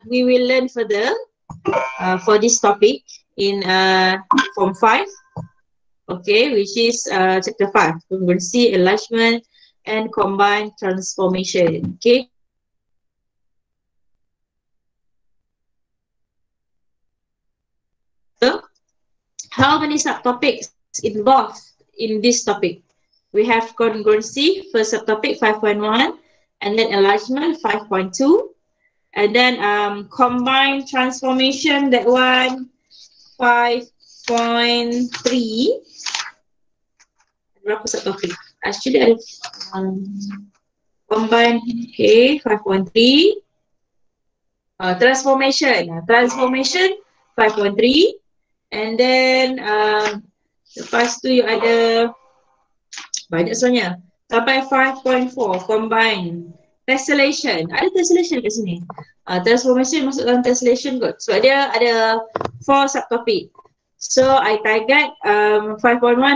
we will learn further for this topic in Form 5. Okay, which is chapter 5, congruency, enlargement, and combined transformation. Okay. So, how many subtopics involved in this topic? We have congruency, first subtopic 5.1, and then enlargement 5.2, and then combined transformation, that one 5.3. Berapa subtopic? Actually ada combine, okay, 5.3. Transformation 5.3, and then lepas tu you ada banyak sebenarnya sampai 5.4 combine. Tessellation, ada tessellation kat sini. Transformation masuk dalam tessellation kot, sebab dia ada 4 subtopic. So I target 5.1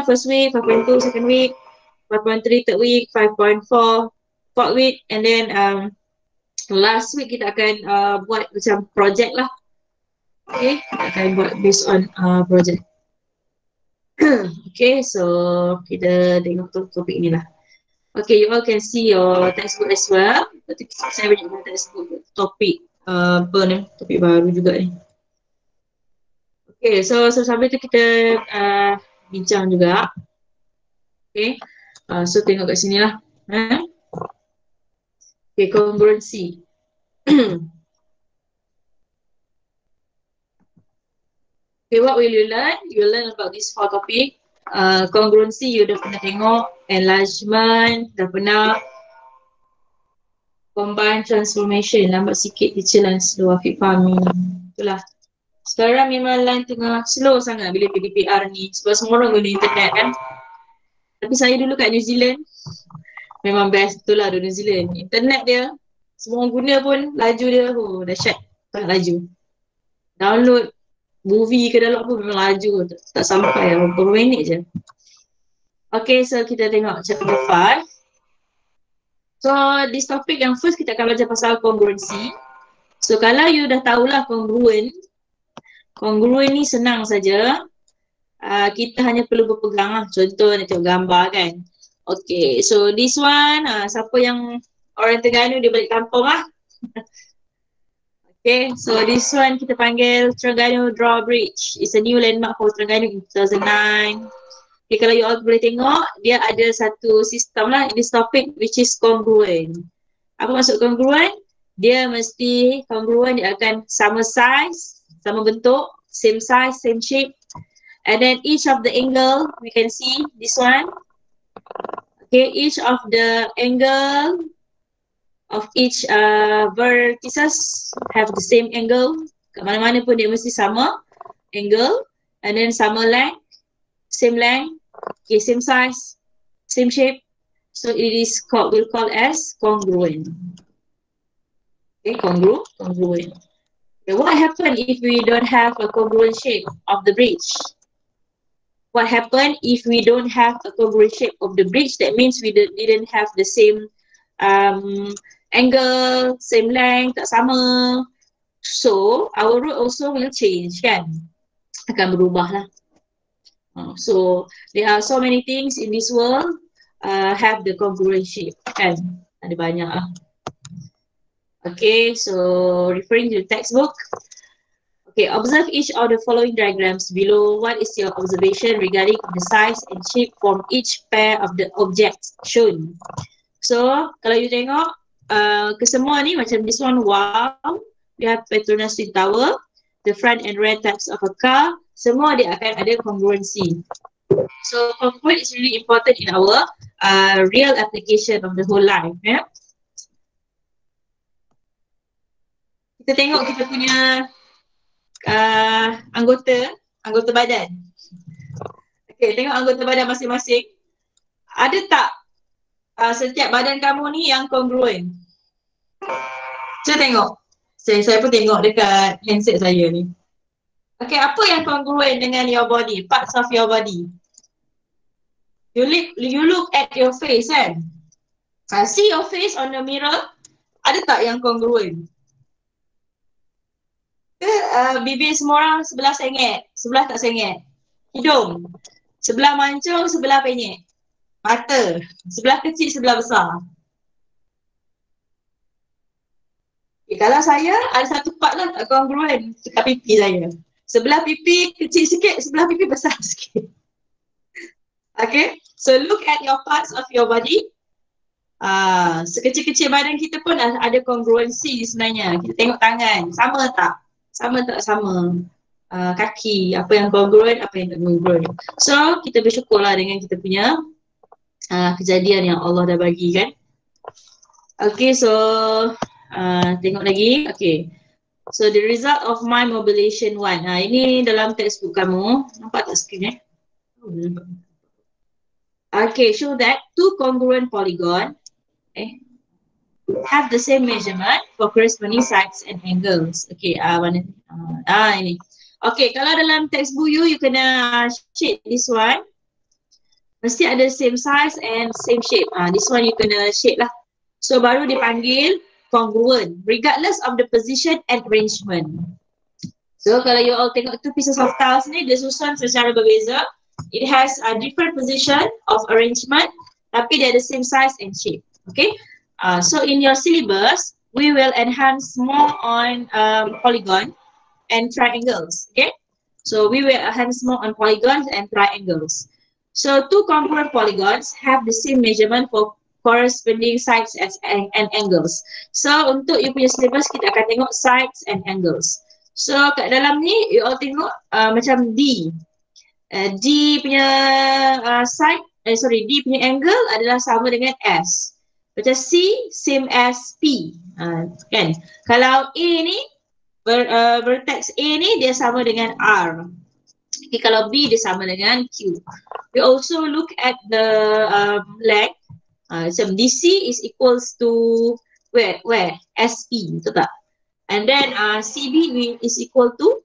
first week, 5.2 second week, 5.3 third week, 5.4 fourth week, and then last week kita akan buat macam project lah. Okay, kita akan buat based on project. Okay, so kita tengok topik ni lah. Okay, you all can see your textbook as well. Saya banyak guna textbook topik topik baru juga ni. Okay, so sambil tu kita bincang juga. Okay, so tengok kat sini lah. Okay, congruency. Okay, what will you learn? You learn about these 4 topic. Congruency you dah pernah tengok, enlargement dah pernah, combined transformation lambat sikit teacher line slow, Afiq faham ni. Itulah. Sekarang memang line tengah slow sangat bila PDPR ni, sebab semua orang guna internet kan. Tapi saya dulu kat New Zealand, memang best betul lah di New Zealand. Internet dia, semua orang guna pun laju dia, dahsyat, sangat laju. Download movie ke dalam pun memang laju, tak sampai beberapa minit je. Okay, so kita tengok chapter 5. So this topic yang first kita akan belajar pasal congruency. So kalau you dah tahulah congruent ni senang saja. Kita hanya perlu berpegang lah. Contoh nak tengok gambar kan. Okay, so this one siapa yang orang Terengganu dia balik kampung lah. Okay, so this one kita panggil Terengganu Drawbridge. It's a new landmark for Terengganu in 2009. Okay, kalau you all boleh tengok, dia ada satu sistem lah in this topic which is congruent. Apa maksud congruent? Dia mesti congruent, dia akan sama size, sama bentuk, same size, same shape. And then each of the angle, we can see this one. Okay, each of the angle of each vertices have the same angle. Kat mana-mana pun dia mesti sama angle, and then sama length, okay, same size, same shape. So it is called, we'll call as congruent. Okay, congruent. Okay, what happen if we don't have a congruent shape of the bridge? What happen if we don't have a congruent shape of the bridge? That means we didn't have the same angle, same length, tak sama. So our road also will change kan, akan berubah lah. So there are so many things in this world have the congruent shape kan, ada banyak lah. Okay, so referring to the textbook. Okay, observe each of the following diagrams below. What is your observation regarding the size and shape from each pair of the objects shown? So kalau you tengok kesemua ni macam this one, wow, we have Petronas Twin Tower, the front and rear types of a car, semua dia akan ada congruency. So congruent is really important in our real application of the whole life. Yeah? Kita tengok kita punya anggota badan. Okay, tengok anggota badan masing-masing. Ada tak setiap badan kamu ni yang congruent? Cuba tengok. Saya pun tengok dekat handset saya ni. Okay, apa yang congruent dengan your body, parts of your body? You look at your face kan? See your face on the mirror, ada tak yang congruent? bibir semua orang sebelah sengit, sebelah tak sengit. Hidung, sebelah mancung, sebelah penyek. Mata, sebelah kecil, sebelah besar. Okay, kalau saya ada satu part lah tak kongruent dekat pipi saya. Sebelah pipi kecil sikit, sebelah pipi besar sikit. Okay, so look at your parts of your body. Sekecil-kecil badan kita pun ada kongruensi sebenarnya. Kita tengok tangan, sama tak? Sama tak sama? Kaki, apa yang kongruen, apa yang tak kongruen. So, kita bersyukurlah dengan kita punya kejadian yang Allah dah bagi kan. Okay, so tengok lagi. Okay, so the result of my mobilization 1. Ini dalam textbook kamu. Nampak tak screen Okay, show that two congruent polygon have the same measurement for corresponding sides and angles. Okay, mana? Ini. Okay, kalau dalam textbook you kena shade this one. Mesti ada same size and same shape. This one you kena shade lah. So baru dipanggil congruent regardless of the position and arrangement. So kalau you all tengok two pieces of tiles ni, dia susun secara berbeza. It has a different position of arrangement, tapi dia ada same size and shape. Okay. So in your syllabus, we will enhance more on polygon and triangles. Okay. So we will enhance more on polygons and triangles. So two congruent polygons have the same measurement for corresponding sides and angles. So untuk you punya syllabus, kita akan tengok sides and angles. So kat dalam ni you all tengok macam D. D punya D punya angle adalah sama dengan S. Macam C same as P. Kan? Kalau A ni vertex A ni dia sama dengan R. Okay, kalau B dia sama dengan Q. We also look at the length. Macam DC is equals to where? SP, betul tak? And then CB is equal to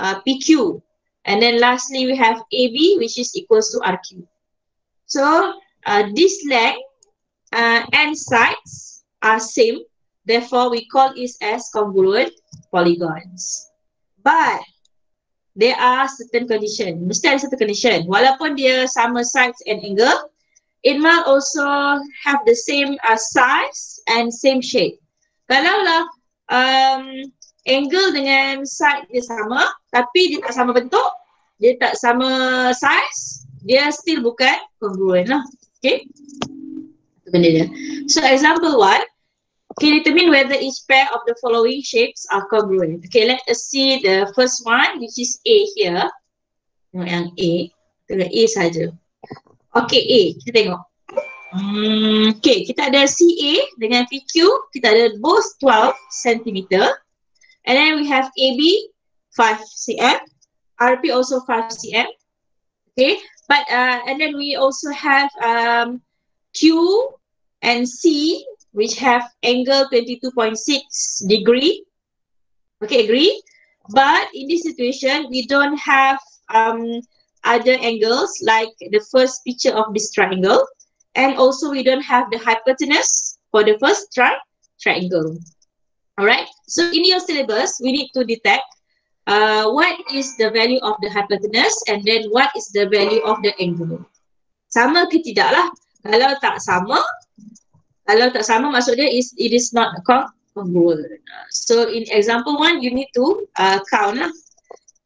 PQ. And then lastly we have AB which is equals to RQ. So this length and sides are same. Therefore we call it as congruent polygons. But there are certain condition. Mesti ada satu condition. Walaupun dia sama size and angle, it must also have the same size and same shape. Kalaulah angle dengan side dia sama, tapi dia tak sama bentuk, dia tak sama size, dia still bukan congruent lah. Okay? Itu benda dia. So example 1. Okay, determine whether each pair of the following shapes are congruent. Okay, let us see the first one, which is A here. Tengok yang A. Tengok A saja. Okay, A. Kita tengok. Okay, kita ada CA dengan PQ. Kita ada both 12 cm. And then we have AB 5 cm. RP also 5 cm. Okay, but and then we also have Q and C, which have angle 22.6 degree. Okay, agree? But in this situation, we don't have other angles like the first picture of this triangle. And also we don't have the hypotenuse for the first triangle. Alright, so in your syllabus, we need to detect what is the value of the hypotenuse and then what is the value of the angle. Sama ke tidak lah? Kalau tak sama maksud dia it is not congruent. So in example 1, you need to count lah.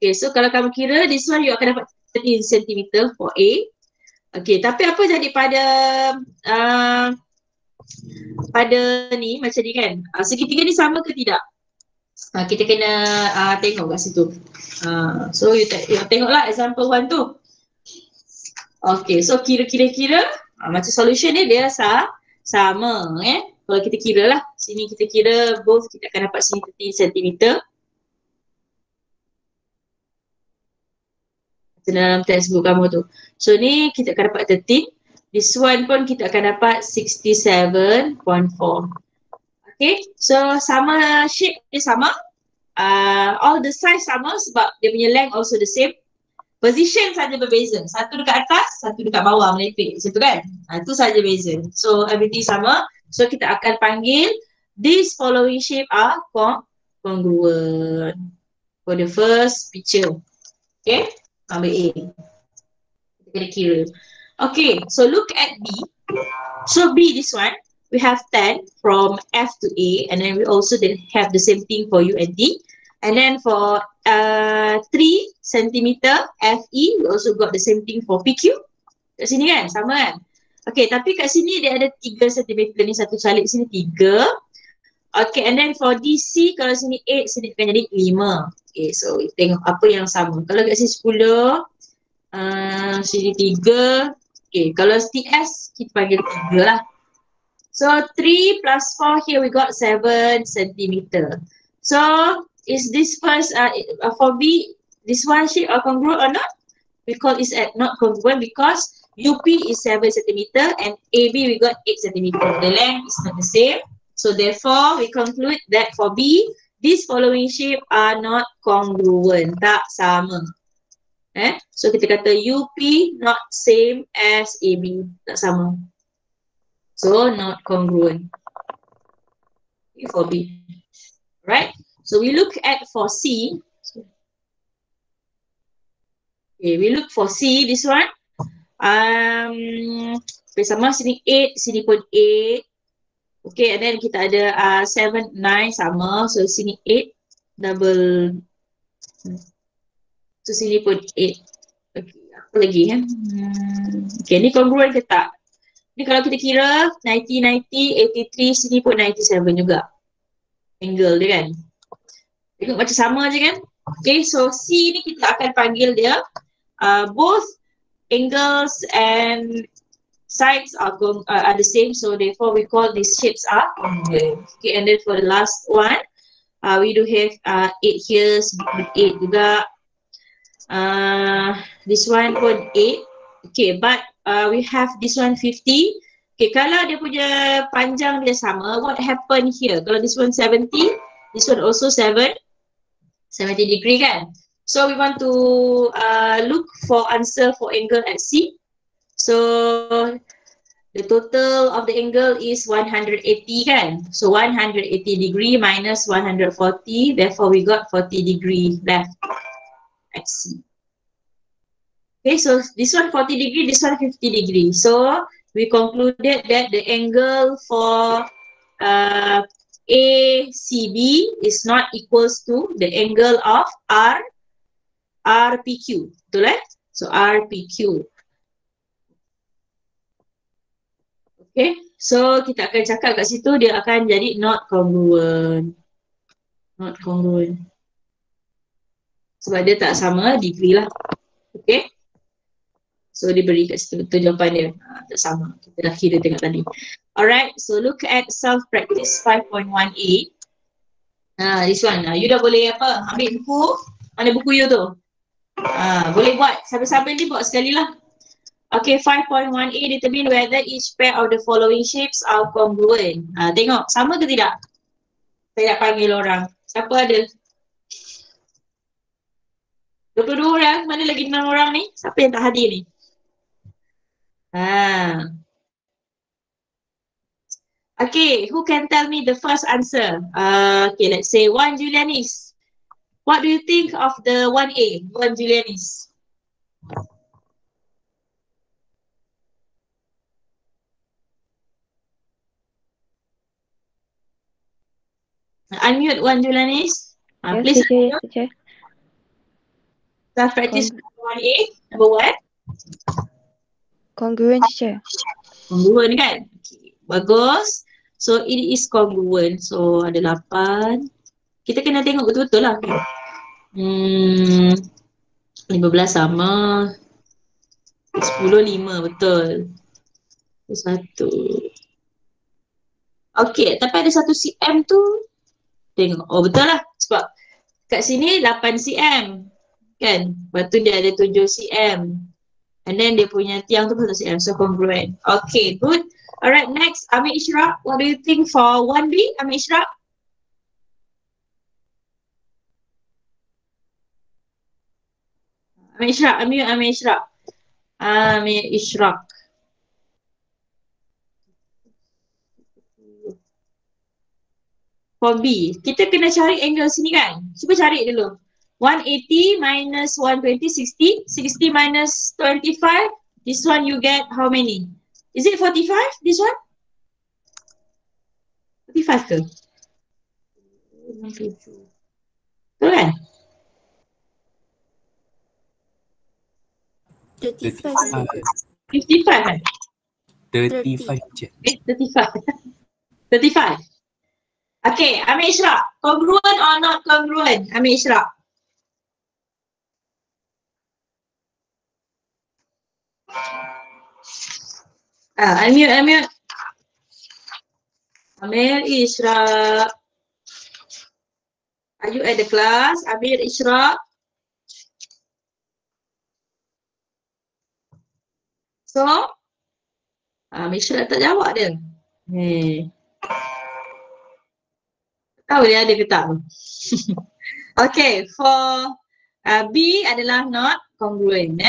Okay, so kalau kamu kira this one you akan dapat 13 cm for A. Okay, tapi apa jadi pada ni macam ni kan? Segitiga ni sama ke tidak? Kita kena tengok kat situ. So you tengoklah example 1 tu. Okay, so kira-kira macam solution ni dia sama kalau kita kira lah, sini kita kira both, kita akan dapat sini 13 cm. Dalam textbook kamu tu. So ni kita akan dapat 13. This one pun kita akan dapat 67.4. Okay, so sama shape dia sama. All the size sama sebab dia punya length also the same. Position saja berbeza. Satu dekat atas, satu dekat bawah melepek. Macam tu kan? Itu saja beza. So everything sama. So kita akan panggil these following shape are congruent. for the first picture. Okay, ambil A. Kita kena kira. Okay, so look at B. So B, this one, we have 10 from F to A, and then we also then have the same thing for U and D. And then for 3 centimeter FE, we also got the same thing for PQ. Kat sini kan, sama kan? Okay, tapi kat sini dia ada 3 centimeter ni, satu salib sini 3. Okay, and then for DC, kalau sini 8, sini akan jadi 5. Okay, so tengok apa yang sama. Kalau kat sini 10, sini 3. Okay, kalau TS, kita panggil 3 lah. So 3 plus 4, here we got 7 centimeter. So is this first, for B, this one shape are congruent or not? We call it not congruent because UP is 7 centimeter and AB we got 8 centimeter. The length is not the same. So therefore, we conclude that for B, these following shape are not congruent. Tak sama. So kita kata UP not same as AB. Tak sama. So not congruent. Okay, for B. Right? So we look at for C. Okay, we look for C, this one. Sama sini 8, sini pun 8. Okay, and then kita ada 7, 9 sama. So sini 8 double. So sini pun 8. Okay, apa lagi kan? Okay, ni congruent ke tak? Ni kalau kita kira 90, 90, 83, sini pun 97 juga. Angle dia kan? Tengok macam sama je kan? Okay, so C ni kita akan panggil dia both angles and sides are the same, so therefore we call these shapes are congruent. Okay, and then for the last one, we do have 8 here, 8 juga. This one pun 8. Okay, but we have this one 50. Okay, kalau dia punya panjang dia sama, what happen here? Kalau this one 70, this one also 70 degree kan? So we want to look for answer for angle at C. So the total of the angle is 180 kan? So 180 degree minus 140, therefore we got 40 degree left at C. Okay, so this one 40 degree, this one 50 degree. So we concluded that the angle for ACB is not equals to the angle of RPQ. Betul eh? So RPQ. Okay, so kita akan cakap kat situ dia akan jadi not congruent. Not congruent. Sebab dia tak sama degree lah. Okay. So dia beri kat situ betul jawapan dia. Tak sama. Kita dah kira tengok tadi. Alright, so look at self-practice 5.1a. This one. You dah boleh apa? Ambil buku. Mana buku you tu? Boleh buat. Sambil-sambil ni buat sekali lah. Okay, 5.1a determine whether each pair of the following shapes are congruent. Tengok, sama ke tidak? Saya nak panggil orang. Siapa ada? 22 orang. Mana lagi 6 orang ni? Siapa yang tak hadir ni? Okay, who can tell me the first answer? Okay, let's say 1 Julianis. What do you think of the 1A, 1 Julianis? Unmute 1 Julianis. Yes, Please teacher, yes, teacher. start practice 1A, number 1. Congruent, teacher. Congruent kan? Okay, bagus. So, it is congruent. So, ada 8. Kita kena tengok betul-betul lah. 15 sama. 10, 5. Betul. 1. Okay, tapi ada 1 cm tu. Tengok. Oh, betul lah. Sebab kat sini 8 cm. Kan? Lepas tu dia ada 7 cm. And then dia punya tiang tu pun 1 cm. So, congruent. Okay, good. Alright, next, Amir Ishraq. What do you think for 1B, Amir Ishraq? Amir Ishraq, Amir Ishraq. Amir Ishraq. For B, kita kena cari angle sini kan? Cuba cari dulu. 180 minus 120, 60. 60 minus 25. This one you get how many? Is it 45? This one? 45 ke? Betul kan? 35. 55 kan? 35 je. 35. 35. Okay, ambil Ishraq. Congruent or not congruent? Ambil Ishraq. Unmute. Amir Ishraq. Are you at the class? Amir Ishraq. So, Amir Ishraq tak jawab dia. Tahu dia ada ke tak? Okay, for B adalah not congruent.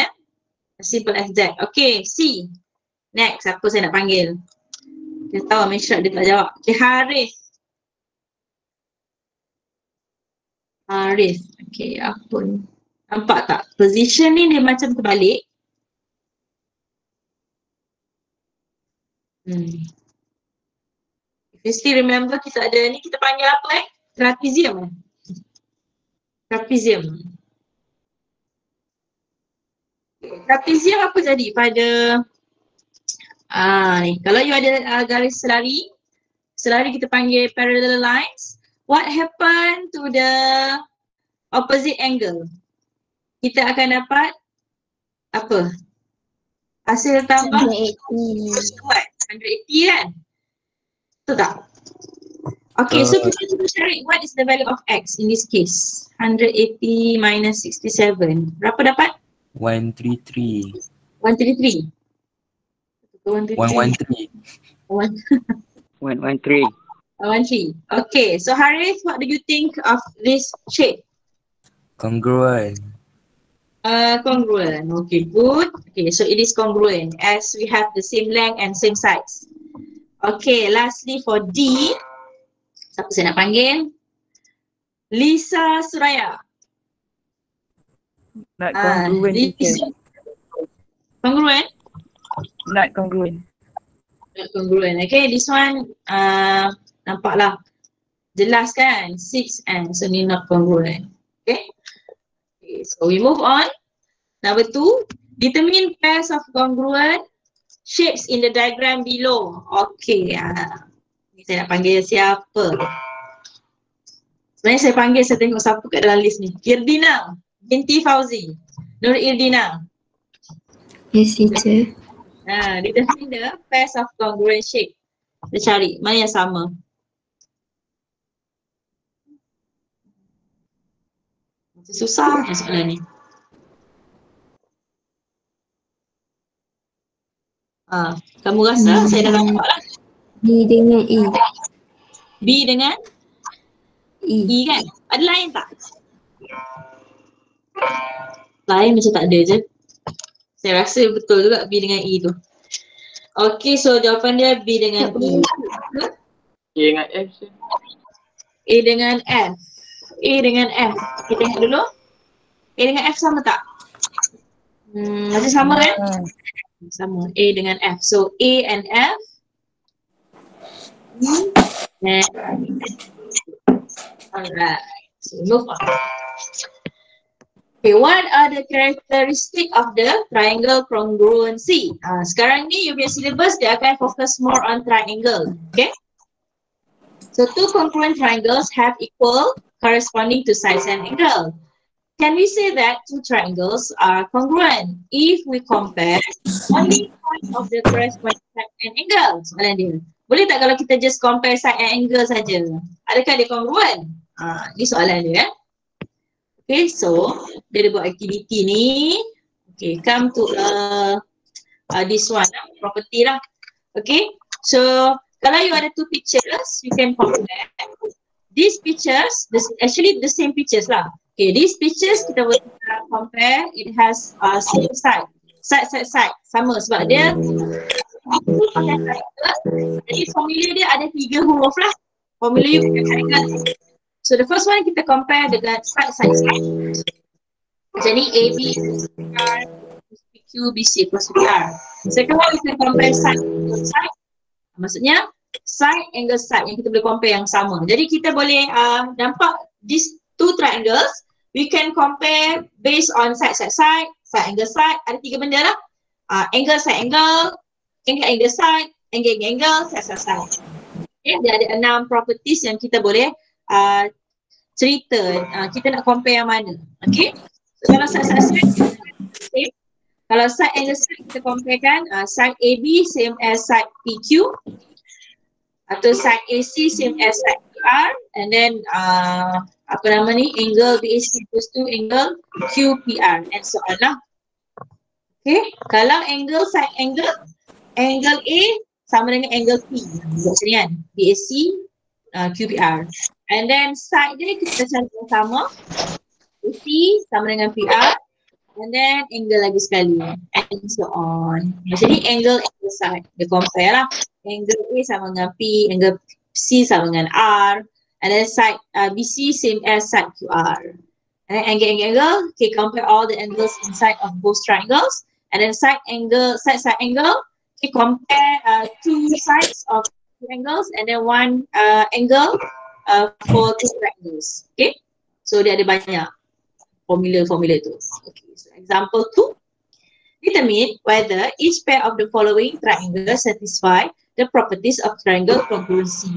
Simple as that. Okay, C. Next, apa saya nak panggil? Dia tahu Amir Ishraq dia tak jawab. Okay, Harith. Harith. Okay, apa ni? Nampak tak? Position ni dia macam terbalik. If you still remember, kita ada ni, kita panggil apa Trapezium. Trapezium. Trapezium apa jadi pada ni. Kalau you ada garis selari kita panggil parallel lines. What happened to the opposite angle? Kita akan dapat apa? Hasil tambah 180 kan? Betul tak? Okay, so kita cuba cari what is the value of x in this case. 180 minus 67. Berapa dapat? 133. 133. 113. 113. 113. Okay, so Harith, what do you think of this shape? Congruent. Congruent. Okay, good. Okay, so it is congruent as we have the same length and same size. Okay, lastly for D, siapa saya nak panggil? Lisa Suraya. Not congruent. Lisa. Congruent? Not congruent. Not congruent. Okay, this one nampaklah jelas kan? 6 and so ni not congruent. Okay. Okay, so we move on. Number 2, determine pairs of congruent shapes in the diagram below. Okay, ni saya nak panggil siapa? Sebenarnya saya tengok siapa kat dalam list ni. Irdina binti Fauzi. Nur Irdina. Yes, teacher. Determine the pairs of congruent shape. Kita cari mana yang sama. Susah soalan ni. Kamu rasa saya dah nampak lah. B dengan E. B dengan E kan? Ada lain tak? Lain macam tak ada je. Saya rasa betul juga B dengan E tu. Okay, so jawapan dia B dengan E. A dengan F. A dengan F. A dengan F. Kita tengok dulu. A dengan F sama tak? Masih sama kan? Sama. A dengan F. So A and F. Alright. So move on. Okay, what are the characteristic of the triangle congruency? Sekarang ni you punya syllabus dia akan focus more on triangle. Okay? So two congruent triangles have equal corresponding to size and angle. Can we say that two triangles are congruent if we compare only point of the corresponding side and angle? Soalan dia. Boleh tak kalau kita just compare side and angle saja? Adakah dia congruent? Ni soalan dia. Okay, so dia ada buat aktiviti ni. Okay, come to this one, property lah. Okay, so kalau you ada two pictures, you can compare. These pictures, actually the same pictures lah. Okay, these pictures kita boleh compare. It has same side, side, sama sebab dia jadi formula dia ada 3 huruf lah. Formula you pakai triangle. So the first one kita compare dengan side. Macam ni AB, PR, PQ, BC plus PR. Second one kita compare side. Maksudnya side angle side yang kita boleh compare yang sama. Jadi kita boleh nampak these two triangles, we can compare based on side angle side. Ada 3 benda lah. Angle side angle side, angle side. Okay, dia ada 6 properties yang kita boleh cerita. Kita nak compare yang mana. Okay. So, kalau side okay. Kalau side angle side kita comparekan side AB same as side PQ atau side AC same as side PR, and then angle BAC equals to angle QPR and so on lah. Okay, kalau side angle A sama dengan angle P, macam ni kan, BAC QPR, and then side dia kita cari yang sama, AC sama dengan PR, and then angle lagi sekali and so on. Macam ni angle side, dia compare lah. Angle A sama dengan P, angle C sama dengan R, and then side BC same as side QR. And then angle, okay, compare all the angles inside of both triangles, and then side angle, okay, compare 2 sides of 2 angles, and then 1 angle for 2 triangles. Okay, so dia ada banyak formula tu. Okay, so example 2. Determine whether each pair of the following triangles satisfy the properties of triangle congruency.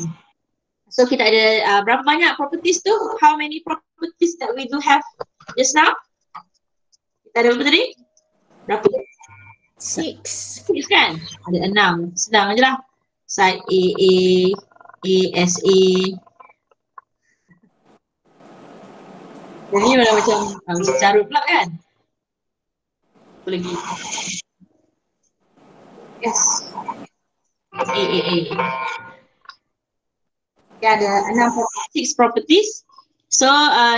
So kita ada berapa banyak properties tu? How many properties that we do have just now? Kita ada berapa tadi? Berapa? 6 kan? Ada 6. Sedang je lah. Side AA, ASA. Jadi macam carut pula kan? Apa lagi? Yes. AAA. Okay, ada 6 properties. So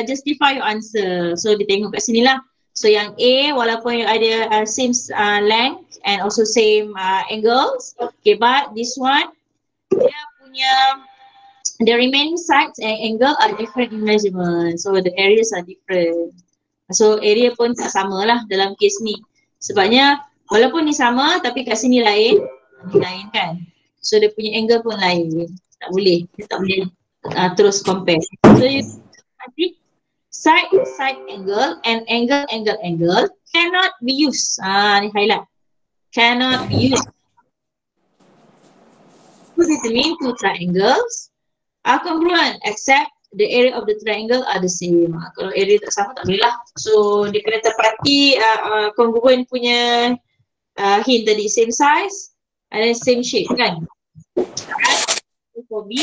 justify your answer. So dia tengok kat sini lah. So yang A walaupun ada same length and also same angles. Okay, but this one dia punya the remaining sides and angle are different in measurement. So the areas are different. So area pun tak sama lah dalam kes ni. Sebabnya walaupun ni sama tapi kat sini lain. Ni lain kan. So dia punya angle pun lain. Tak boleh. Dia tak boleh terus compare. So you side angle and angle cannot be used. Ni highlight. Cannot be used. To determine 2 triangles are congruent except the area of the triangle are the same. Kalau area tak sama tak boleh lah. So dia kena tepati congruent punya hint tadi, same size and then same shape kan. For B,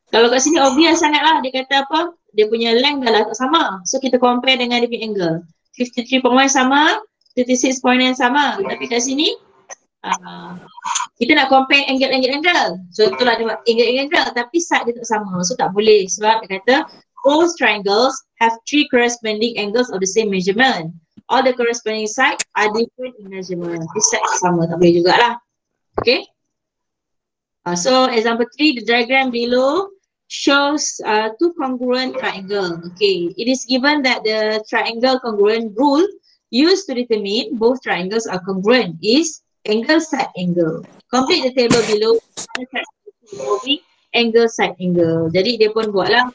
kalau kat sini obvious sangat lah, dia kata apa, dia punya length dah lah tak sama. So kita compare dengan dia punya angle, 53.1 sama, 36.9 sama. Tapi kat sini kita nak compare angle. So itulah dia buat angle tapi side dia tak sama. So tak boleh sebab dia kata both triangles have 3 corresponding angles of the same measurement. All the corresponding sides are different in measurement. This side sama, tak boleh jugalah. Okay. So example 3, the diagram below shows 2 congruent triangle. Okay, it is given that the triangle congruent rule used to determine both triangles are congruent is angle side angle. Complete the table below angle side angle. Jadi dia pun buatlah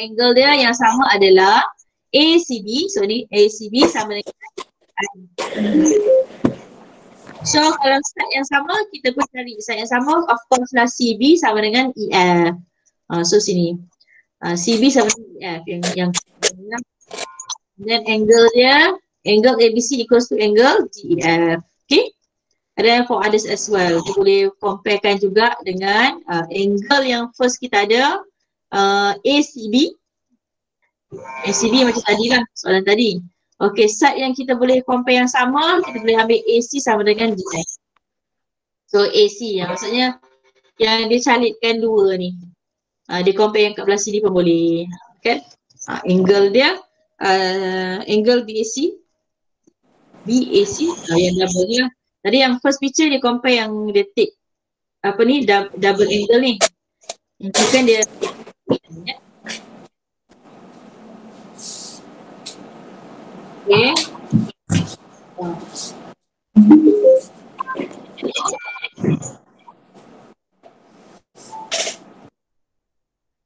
angle dia yang sama adalah ACB. So ni ACB sama dengan so kalau side yang sama, kita pun cari side yang sama, of course lah CB sama dengan EF. So sini CB sama dengan EF yang dan angle dia, angle ABC equals to angle GEF. Okay. And then for others as well, kita boleh comparekan juga dengan angle yang first kita ada ACB. ACB macam tadi lah, soalan tadi. Okay, side yang kita boleh compare yang sama, kita boleh ambil AC sama dengan GF. So AC yang maksudnya yang dia calitkan dua ni. Dia compare yang kat belah sini pun boleh. Okay. Angle dia, angle BAC yang double ni lah. Tadi yang first picture dia compare yang dia take apa ni double angle ni. Bukan dia. Okay.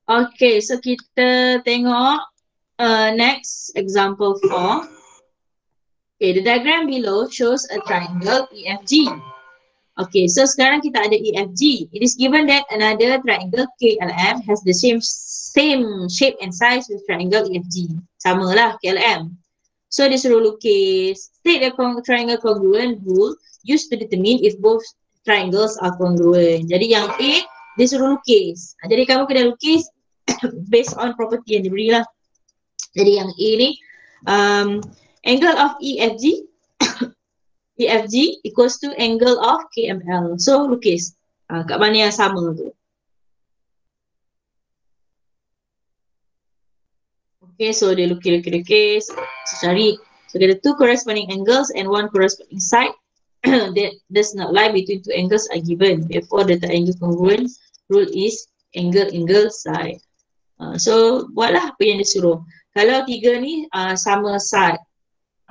Okay, so kita tengok next example 4. Okay, the diagram below shows a triangle EFG. Okay, so sekarang kita ada EFG. It is given that another triangle KLM has the same shape and size with triangle EFG. Sama lah KLM. So dia suruh lukis. State the triangle congruent rule used to determine if both triangles are congruent. Jadi yang A, dia suruh lukis. Jadi kamu kena lukis based on property yang diberi lah. Jadi yang A ni, angle of EFG equals to angle of KML. So lukis kat mana yang sama tu. Okay, so dia lukis. So cari. So there are two corresponding angles and one corresponding side that does not lie between two angles are given. Therefore, the triangle congruent rule is angle side. So buatlah apa yang disuruh. Kalau tiga ni sama side.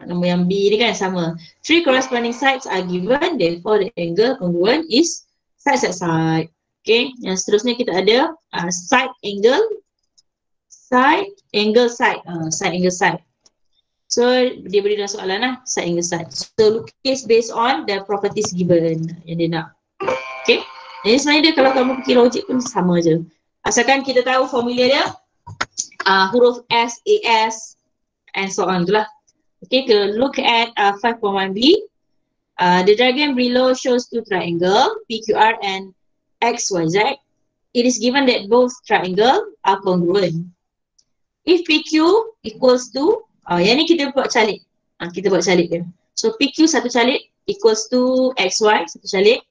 Nombor yang B ni kan sama. Three corresponding sides are given. Therefore, the angle congruent is side. Okay. Yang seterusnya kita ada side angle side. So dia beri dalam soalan lah side angle side. So lukis based on the properties given yang dia nak. Okay. Jadi sebenarnya dia kalau kamu fikir logik pun sama je. Asalkan kita tahu formula dia huruf S, AS and so on tu lah. Okay, to look at 5.1b. The diagram below shows two triangles, PQR and XYZ. It is given that both triangles are congruent. If PQ equals to, yang ni kita buat calik. Kita buat calik dia. So PQ satu calik equals to XY satu calik.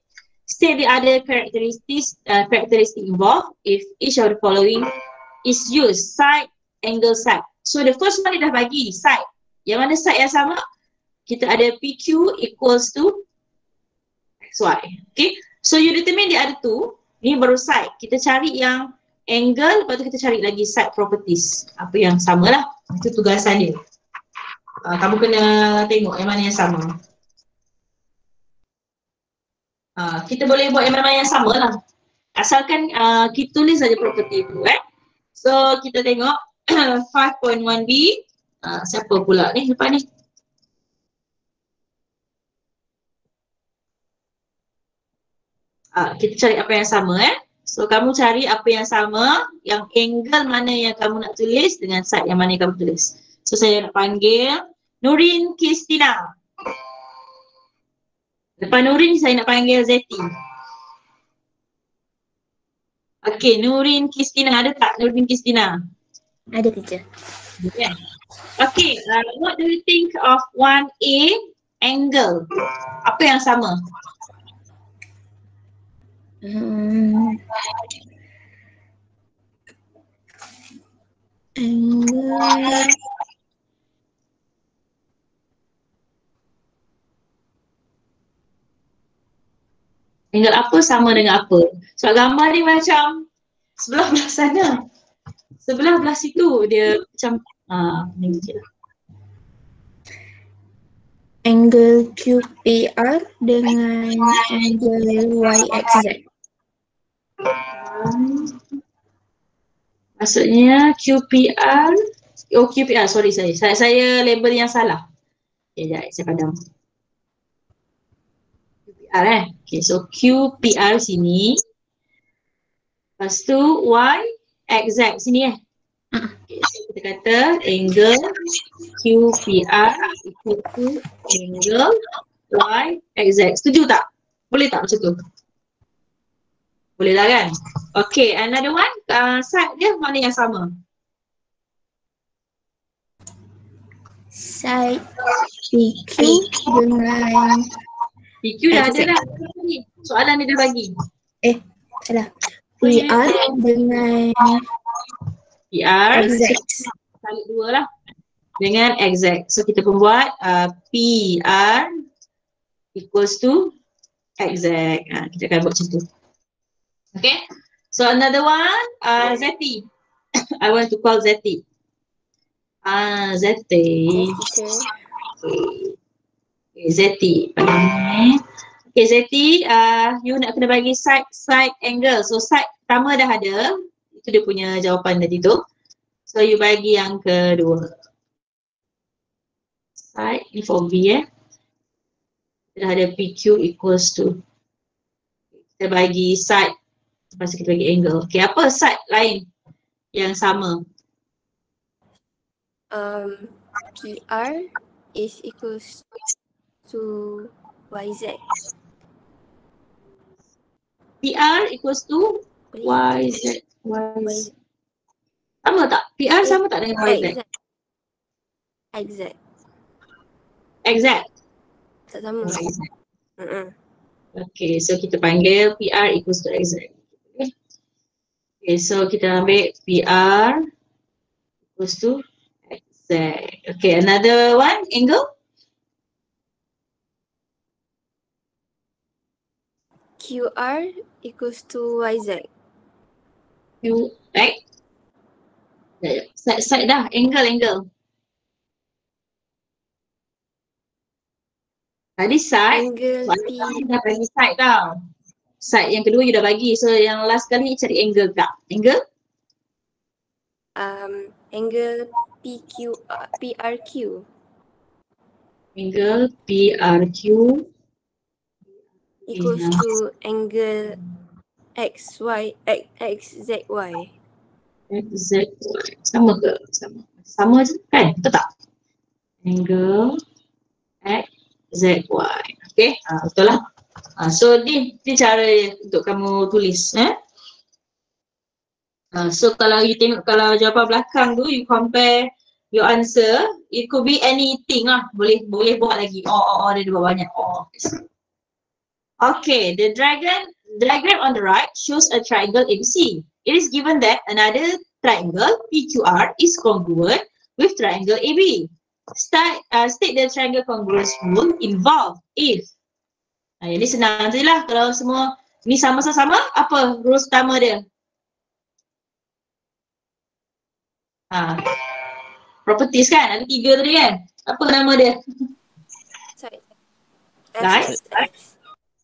State the other characteristic involved if each of the following is used, side, angle, side. So the first one dia dah bagi side. Yang mana side yang sama? Kita ada PQ equals to XY. Okay. So you determine the other two. Ni baru side. Kita cari yang angle, lepas tu kita cari lagi side properties. Apa yang sama lah. Itu tugasan dia. Kamu kena tengok yang mana yang sama. Kita boleh buat yang mana yang sama lah. Asalkan kita tulis saja property tu So kita tengok 5.1b. Siapa pula ni depan ni? Kita cari apa yang sama So kamu cari apa yang sama, yang angle mana yang kamu nak tulis dengan side yang mana yang kamu tulis. So saya nak panggil Nurin Kristina. Lepas Nurin saya nak panggil Zeti. Okay, Nurin Kristina ada tak Nurin Kristina? Ada teacher. Okay. Okay, what do you think of 1A angle? Apa yang sama? Angle. Angle apa sama dengan apa? Sebab gambar ni macam sebelah belah sana. Sebelah belah situ dia macam ni je lah. Angle QPR dengan angle YXZ. Maksudnya QPR. Oh QPR, sorry saya label yang salah. Okay, sekejap saya padam. QPR Okay, so QPR sini. Lepas tu YXZ sini Okay, so kita kata angle QPR equal to angle YXZ. Setuju tak? Boleh tak macam tu? Boleh lah kan? Okay, another one. Side dia mana yang sama? Side PQ dengan PQ dah ada lah. Soalan dia dah bagi. salah. PR dengan PR XZ. kali 2 lah. Dengan XZ. So kita pun buat PR equals to XZ. Kita akan buat macam tu. Okay. So another one, Zeti. I want to call Zeti. Zeti. Yes, teacher. Okay, Zeti. Okay, Zeti, you nak kena bagi side angle. So side pertama dah ada. Itu dia punya jawapan tadi tu. So you bagi yang kedua. Side ni for B Dah ada PQ equals to. Kita bagi side. Lepas tu kita bagi angle. Okay, apa side lain yang sama? PR is equals to YZ. PR equals to YZ. Sama tak? PR sama tak dengan YZ? Exact. Exact. Tak sama. Okay, so kita panggil PR equals to exact. Okay, so kita ambil PR equals to exact. Okay, another one, angle. QR equals to YZ. Q, right? Side dah, angle. Tadi side, Angle P. dah bagi side tau. Side yang kedua you dah bagi, so yang last kali cari angle tak? Angle? Angle PRQ Angle PRQ equals to angle XZY. XZY. Sama ke? Sama je kan? Betul tak? Angle XZY. Okay, betul lah. So ni cara untuk kamu tulis. So kalau you tengok, kalau jawapan belakang tu you compare your answer, it could be anything lah. Boleh buat lagi. Dia ada banyak. Okay, the diagram on the right shows a triangle ABC. It is given that another triangle PQR is congruent with triangle AB. State the triangle congruence rule involved if. Ini senang je lah. Kalau semua ni sama-sama, apa rules utama dia? Properties kan? Ada 3 tadi kan? Apa nama dia? Side.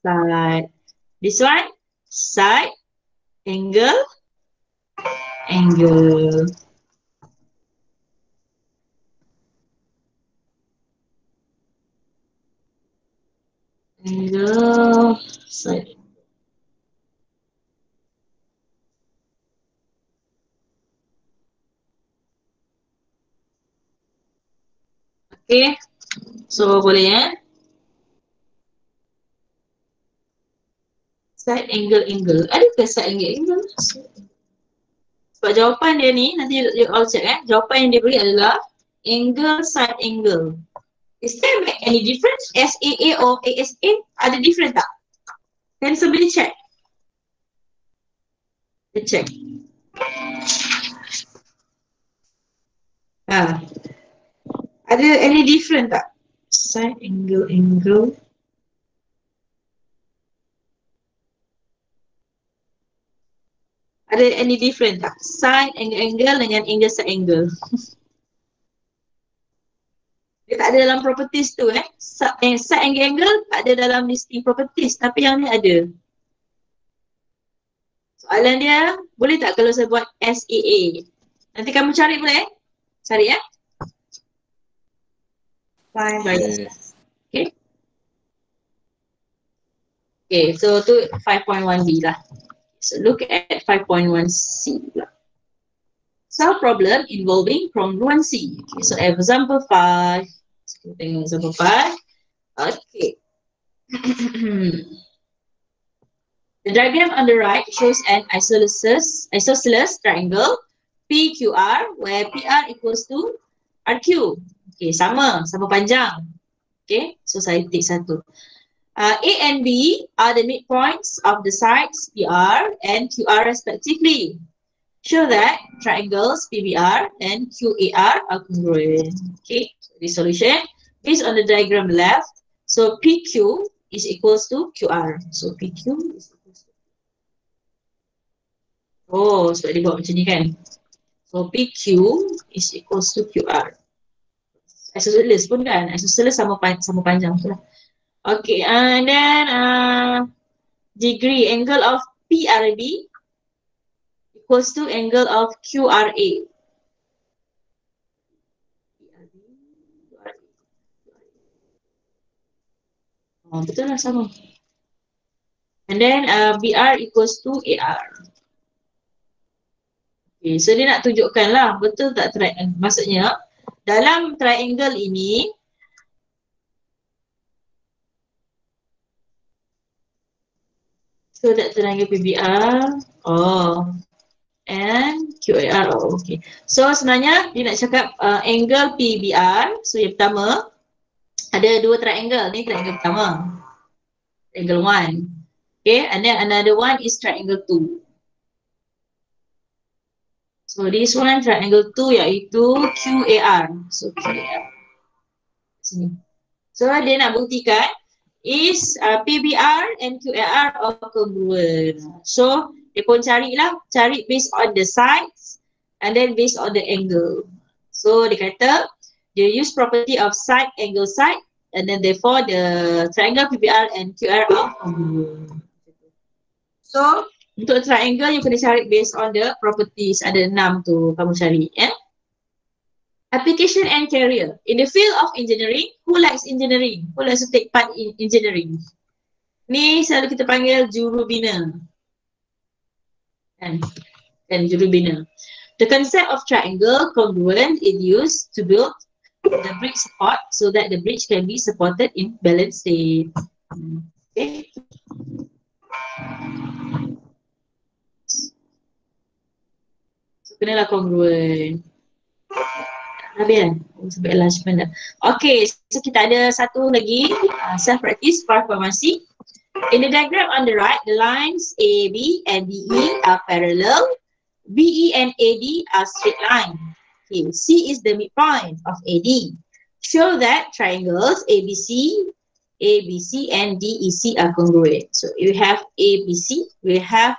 Side. This one? Side. Angle. Angle. Side. Okay. So boleh side angle. Adakah side angle? Sebab jawapan dia ni, nanti you all check jawapan yang dia beri adalah angle side angle. Is there any difference? SAA or ASA? Ada difference tak? Can somebody check? Check. Ada any different tak? Side angle. Ada any different tak? Side angle dengan angle side angle. Dia tak ada dalam properties tu Side angle tak ada dalam listing properties, tapi yang ni ada. Soalan dia, boleh tak kalau saya buat SAA? Nanti kamu cari boleh? Cari Fine. Okay, so tu 5.1B lah. So look at 5.1C lah. Solve problem involving congruency. Okay, so example 5. Kita tengok example 5. Okay. The diagram on the right shows an isosceles triangle PQR where PR equals to RQ. Okay, sama panjang. Okay, so saya tick satu. A and B are the midpoints of the sides PR and QR respectively. Show that triangles PBR and QAR are congruent. Okay, so the solution is on the diagram left. So PQ is equals to QR. So PQ is equals to. Oh, sebab dia buat macam ni kan. So PQ is equals to QR. Isosceles pun kan. Isosceles sama panjang tu lah. Okay, and then degree angle of PRB equals to angle of QRA. Oh, betul lah sama. And then BR equals to AR. Okay, so dia nak tunjukkan lah betul tak maksudnya dalam triangle ini so that triangle PBR and QAR. Oh, okay. So sebenarnya dia nak cakap angle PBR. So yang pertama ada dua triangle. Ni triangle pertama. Triangle 1. Okay, and then another one is triangle 2. So this one triangle 2 iaitu QAR. So QAR. Sini. So dia nak buktikan is PBR and QAR are congruent. So dia pun cari based on the sides and then based on the angle. So dia kata dia use property of side, angle, side, and then therefore the triangle PBR and QR are congruent. So untuk triangle you kena cari based on the properties. Ada 6 tu kamu cari. Application and career. In the field of engineering, who likes engineering? Who likes to take part in engineering? Ni selalu kita panggil jurubina. Kan jurubina. The concept of triangle congruent is used to build the bridge support so that the bridge can be supported in balanced state. Okay. So, kenalah congruent. Habis kan? Sampai enlargement dah. Okay, so kita ada satu lagi self-practice formasi. In the diagram on the right, the lines AB and BE are parallel. BE and AD are straight line. Okay, C is the midpoint of AD. Show that triangles ABC and DEC are congruent. So you have ABC, we have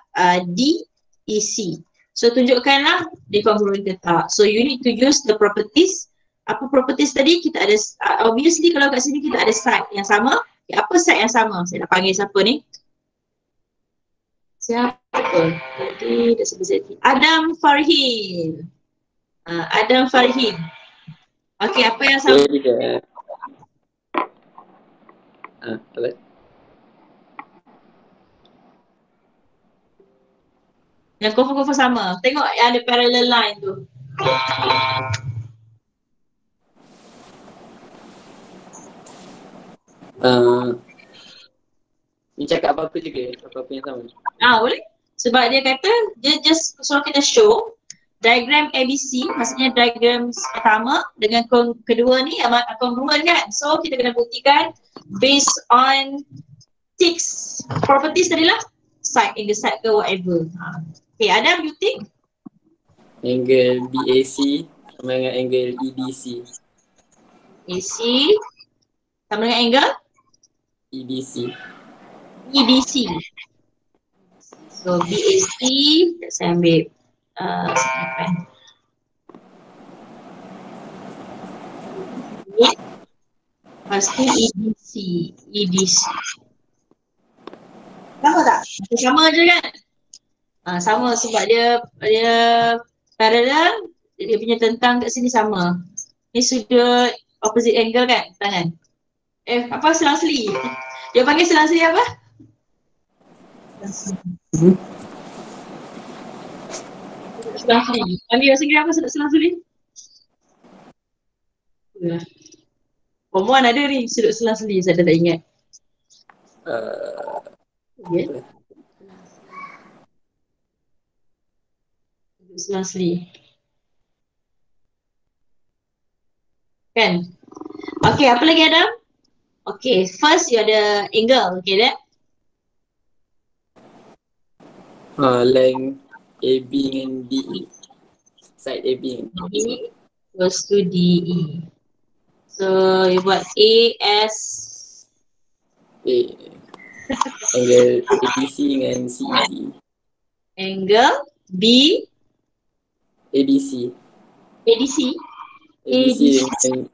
DEC. So tunjukkanlah dia congruent ke tak. So you need to use the properties. Apa properties tadi? Kita ada obviously kalau kat sini kita ada side yang sama. Okay, apa side yang sama? Saya nak panggil siapa ni? Siapa? Tadi dah sebut saya. Adam Farhin. Adam Farhin. Okey, apa yang sama? Yang confirm sama. Tengok yang ada parallel line tu. Ni cakap apa-apa juga, apa-apa yang sama. Boleh. Sebab dia kata, dia just suruh kita show diagram ABC, maksudnya diagram pertama dengan kedua ni congruent kan. So kita kena buktikan based on 6 properties tadi lah. Side, angle side ke whatever. Okay, Adam, you think? Angle BAC sama dengan angle EDC. AC sama dengan angle? EDC. EDC. So BAC, saya ambil pen. Lepas tu EDC. Sama tak? Sama je kan? Sama sebab dia parallel, dia punya tentang kat sini sama. Ni sudut opposite angle kan? Tangan. Apa selang-seli? Dia panggil selang-seli apa? Selang-seli. Ambil bahasa Inggeris apa selang-seli? Form 1 ada ni sudut selang-seli, saya dah tak ingat. Yeah. Selang-seli. Kan? Okay, apa lagi Adam? Okay, first you ada angle, okay tak? Length AB dengan DE. Side AB dengan DE. Equals to DE. So you buat AS. Angle ABC dengan CED. Angle B, ABC. ADC. ABC dengan CED.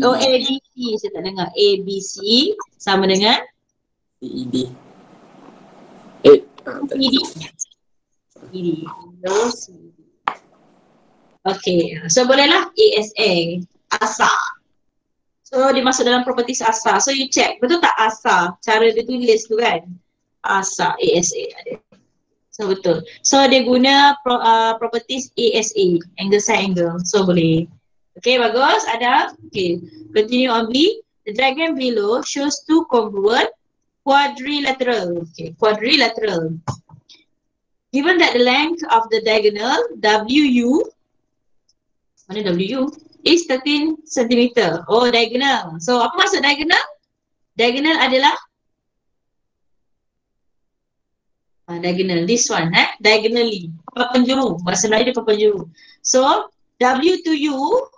Oh, ABC. Saya tak dengar. ABC sama dengan CED. Tak CD. CD. Windows CD. Okay. So, bolehlah ASA. ASA. So, dia masuk dalam properties ASA. So, you check. Betul tak ASA? Cara dia tulis tu kan? ASA. ASA ada. So, betul. So, dia guna properties ASA. Angle side angle. So, boleh. Okay, bagus. Ada? Okay. Continue on B. The diagram below shows two congruent quadrilateral. Okay, quadrilateral. Given that the length of the diagonal WU, mana WU? Is 13 cm. Oh, diagonal. So, apa maksud diagonal? Diagonal adalah diagonal. This one, diagonally. Perpenjuru. Bahasa Melayu dia perpenjuru. So, W to U,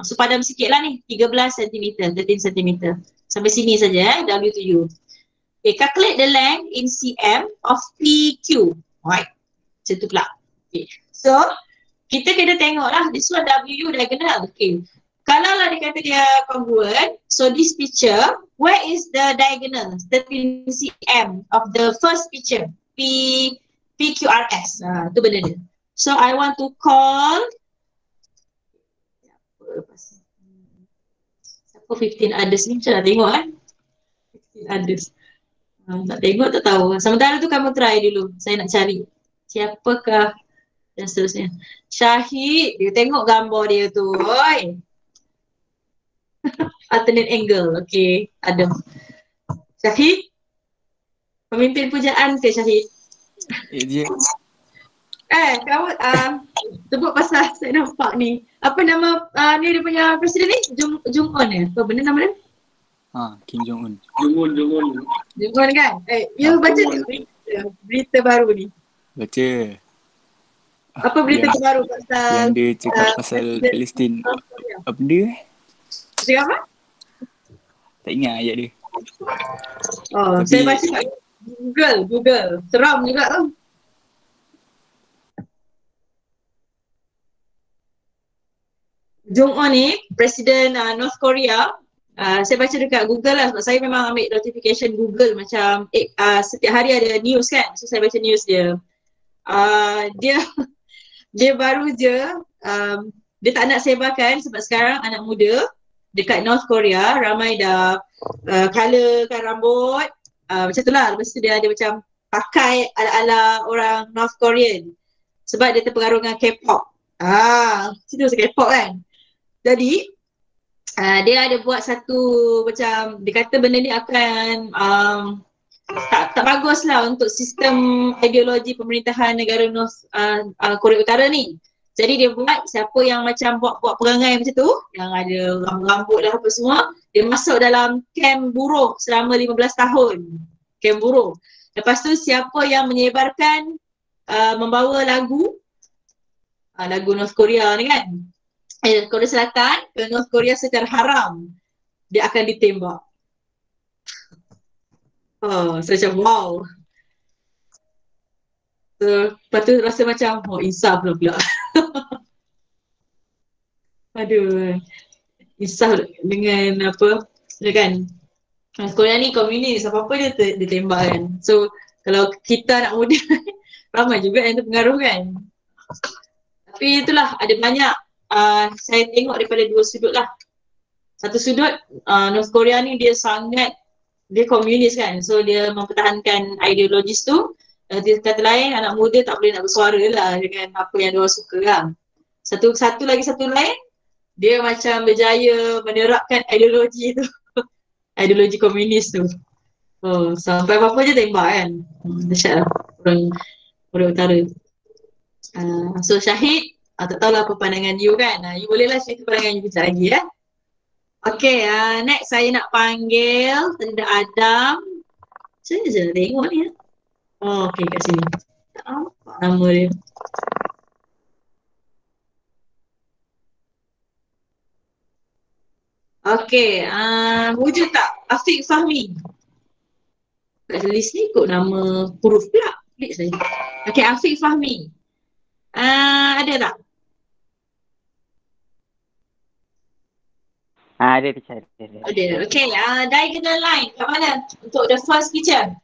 so padam sikit lah ni, 13 cm, 13 cm. Sampai sini saja, W to U. Okay, calculate the length in cm of PQ. Alright. Macam tu pula. Okay. So, kita kena tengok lah, this one WU diagonal. Okay. Kalau lah dia kata dia congruent, so this picture, where is the diagonal? 13 cm of the first picture, PQRS. Tu benda dia. So, I want to call siapa 15 others ni? Macam nak tengok 15 others. Tak tengok tak tahu. Sementara tu kamu try dulu. Saya nak cari siapakah dan seterusnya. Syahid, dia tengok gambar dia tu. Oi. Alternate angle. Okay, ada. Syahid, pemimpin pujaan ke Syahid? Je. Kamu sebut pasal saya nampak ni. Apa nama ni dia punya presiden ni? Jong-un Apa benda nama dia? Kim Jong Un. Jong-un kan? You baca berita baru ni. Baca. Apa berita terbaru pasal yang dia cakap pasal Palestin. Apa benda? Cakap apa? Tak ingat ayat dia. Oh, Tapi, saya baca kat Google. Seram juga tu. Jong-un ni, Presiden North Korea. Saya baca dekat Google lah sebab saya memang ambil notification Google macam setiap hari ada news kan. So saya baca news dia. Dia baru je dia tak nak sebarkan sebab sekarang anak muda dekat North Korea ramai dah colourkan rambut macam tu lah. Lepas tu dia ada macam pakai ala-ala orang North Korean sebab dia terpengaruh dengan K-pop. Situ pasal K-pop kan. Jadi dia ada buat satu macam dia kata benda ni akan tak bagus lah untuk sistem ideologi pemerintahan negara North Korea Utara ni. Jadi dia buat siapa yang macam buat perangai macam tu, yang ada rambut-rambut dan apa semua, dia masuk dalam kem buruh selama 15 tahun. Kem buruh. Lepas tu siapa yang menyebarkan membawa lagu North Korea ni kan, Korea Selatan ke North Korea secara haram, dia akan ditembak. Saya macam wow. So, lepas tu rasa macam insaf pula. Aduh, insaf dengan apa, kan Korea ni komunis, apa-apa dia tembak kan. So, kalau kita anak muda ramai juga yang terpengaruh kan. Tapi itulah, ada banyak saya tengok daripada dua sudut lah. Satu sudut, North Korea ni dia komunis kan. So, dia mempertahankan ideologis tu. Di kata lain, anak muda tak boleh nak bersuara lah dengan apa yang diorang suka lah. Satu lain, dia macam berjaya menerapkan ideologi tu. Ideologi komunis tu. Sampai apa-apa je tembak kan. Dahsyat lah orang Korea Utara. So Syahid, tak tahulah apa pandangan you kan. You bolehlah cerita pandangan you kejap lagi ya. Okay, next saya nak panggil tadi dah Adam. Saya je tengok ni ya. Okay, kat sini. Tak nampak nama dia. Okay, wujud tak? Afiq Fahmi. Kat list ni ikut nama huruf pula. Klik saya. Okay, Afiq Fahmi. Ada tak? Ada teacher. Ada. Ada. Okay, diagonal line kat mana untuk the first picture?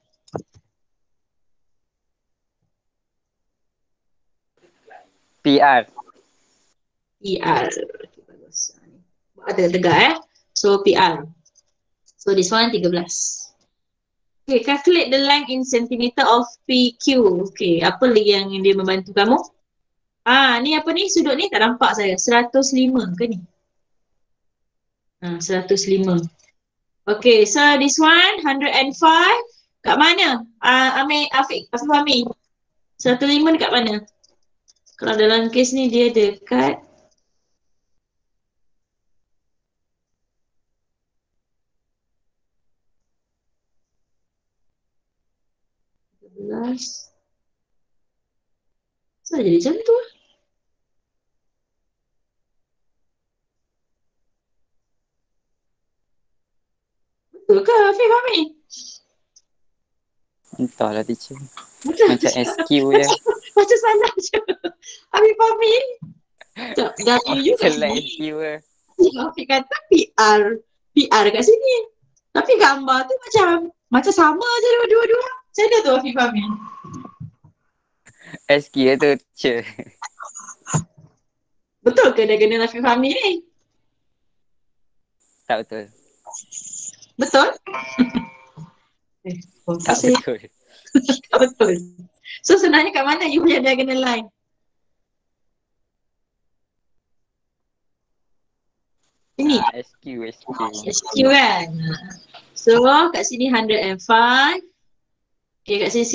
PR. PR. Okay, bagus. Ada tegak So PR. So this one 13. Okay, calculate the length in centimeter of PQ. Okay, apa lagi yang dia membantu kamu? Ni apa ni? Sudut ni tak nampak saya. 105 ke ni? 105. Okay, so this one 105. Kat mana? Afiq Fahmi. 105 dekat mana? Kalau dalam kes ni dia dekat so jadi macam tu. Betul ke Afiq Fahmi? Entahlah teacher. Betul. Macam SQ je. Macam salah je. Afiq Fahmi. Sekejap, dah you kat Select sini. SQ je. Afiq kata PR. PR kat sini. Tapi gambar tu macam sama je dua-dua. Macam mana tu Afiq Fahmi? SQ je tu teacher. Betul ke dia kena Afiq Fahmi ni? Tak betul. Betul? Tak betul. Tak betul. So sebenarnya kat mana you punya diagonal line? Ini. SQ. SQ kan? So kat sini 105. Okay, kat sini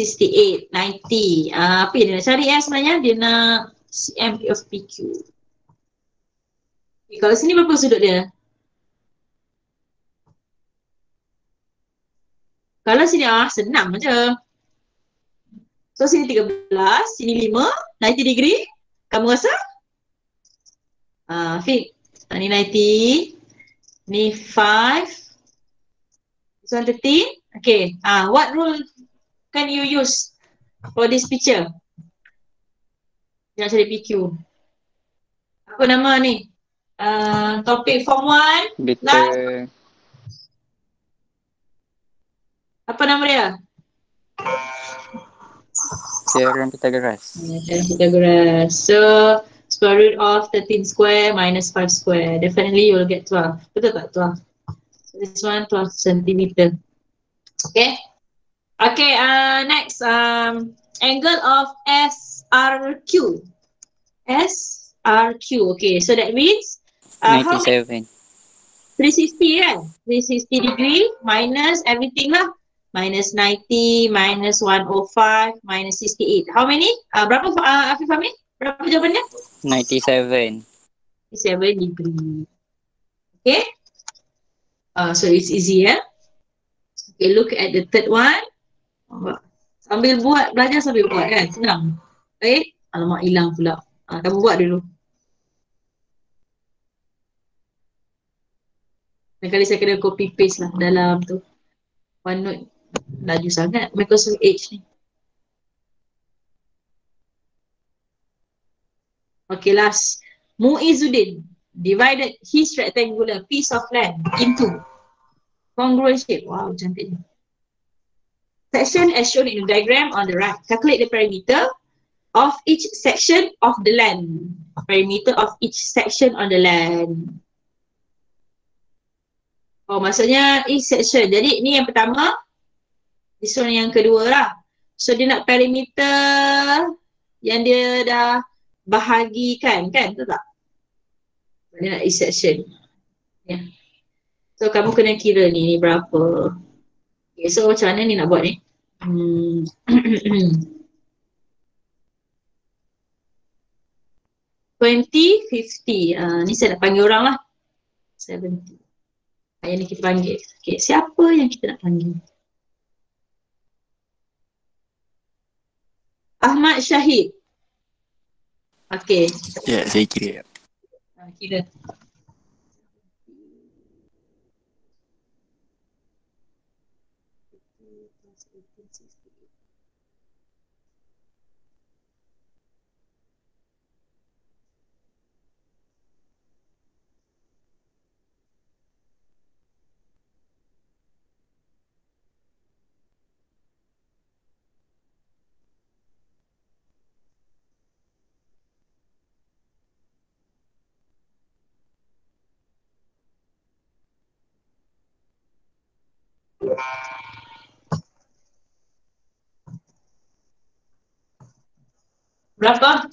68, 90. Apa yang dia nak cari sebenarnya? Dia nak cm of PQ. Okay, kalau sini berapa sudut dia? Kalau sini senang je. So sini 13, sini 5, 90 degree. Kamu rasa? Fik. Ni 90. Ni 5. This one 13. Okay. What rule can you use for this picture? Nak cari PQ. Apa nama ni? Topik form 1. Betul. Apa nama dia? Theorem Pythagoras. Theorem Pythagoras. So, square root of 13 square minus 5 square. Definitely you will get 12. Betul tak 12? So this one 12 centimeter. Okay. Okay, next. Angle of SRQ. SRQ. Okay, so that means 97. 360 kan? 360 degree minus everything lah. Minus 90, minus 105, minus 68. How many? Berapa Afiq Fahmi? Berapa jawapannya? 97. 7 degree. Okay. So it's easy Okay, look at the third one. Sambil buat, belajar sambil buat kan? Senang. Okay. Alamak, hilang pula. Kamu buat dulu. Dan kali saya kena copy paste lah dalam tu. OneNote. Laju sangat Microsoft Edge ni. Okay, last. Muizuddin divided his rectangular piece of land into congruent shape. Wow, cantik ni. Section as shown in the diagram on the right. Calculate the perimeter of each section of the land. Perimeter of each section on the land. Oh, maksudnya each section. Jadi ni yang pertama. This one yang kedua lah. So dia nak perimeter yang dia dah bahagikan kan? Betul tak? Dia nak each section. Yeah. So kamu kena kira ni berapa. Okay, so macam mana ni nak buat ni? 20, 50. Ni saya nak panggil orang lah. 70. Yang ni kita panggil. Okay, siapa yang kita nak panggil? Ahmad Syahid. Okay. Ya, saya kira. Kira. Berapa?